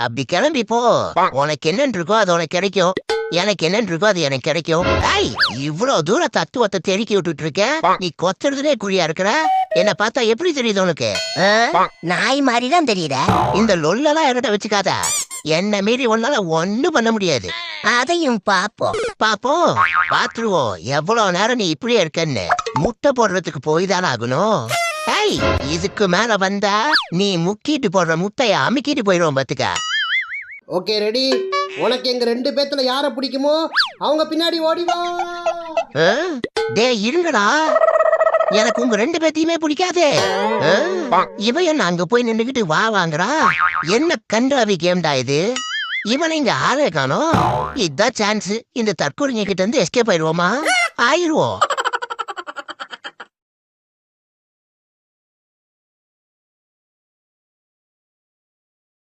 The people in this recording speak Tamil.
அப்படி கிளம்பி போ. உனக்கு என்னன்னு இருக்கோ அது உனக்கு கிடைக்கும், எனக்கு என்னன்னு இருக்கோ அது எனக்கு கிடைக்கும். ஐய், இவ்வளவு தூரம் தத்துவத்தை தெருக்கி விட்டுட்டு இருக்க, நீ கொத்துறதுலே குழியா இருக்கிற. என்ன பார்த்தா எப்படி தெரியுது உனக்கு? நாய் மாதிரிதான் தெரியுத. இந்த லொல்லெல்லாம் என்கிட்ட வச்சுக்காத. என்ன மீறி ஒன்னால ஒண்ணும் பண்ண முடியாது. அதையும் பாப்போம். பாப்போம், பாத்துருவோம் எவ்வளவு நேரம் நீ இப்படியே இருக்கன்னு. முட்டை போடுறதுக்கு போய் தானே ஆகணும். ஏய், இதுக்கு மேல வந்தா நீ முக்கிட்டு போடுற முட்டைய அமுக்கிட்டு போயிடுவோம் பாத்துக்க. Okay ready. உனக்கு எங்க 2 பேத்துல யார பிடிக்குமோ அவங்க பின்னாடி ஓடிவா. டே இருங்கடா, எனக்கு உங்க 2 பேத்தையுமே பிடிக்காதே. இவன் என்ன அங்க போய் நின்றுகிட்டு வா வாங்குறா? என்ன கன்றாவி கேம்டா இது? இவனை இங்க ஆளே காணோம். இதுதான் சான்ஸ். இந்த தற்கொலைங்க கிட்ட இருந்து எஸ்கேப் ஆயிடுவோமா? ஆயிடுவோம்.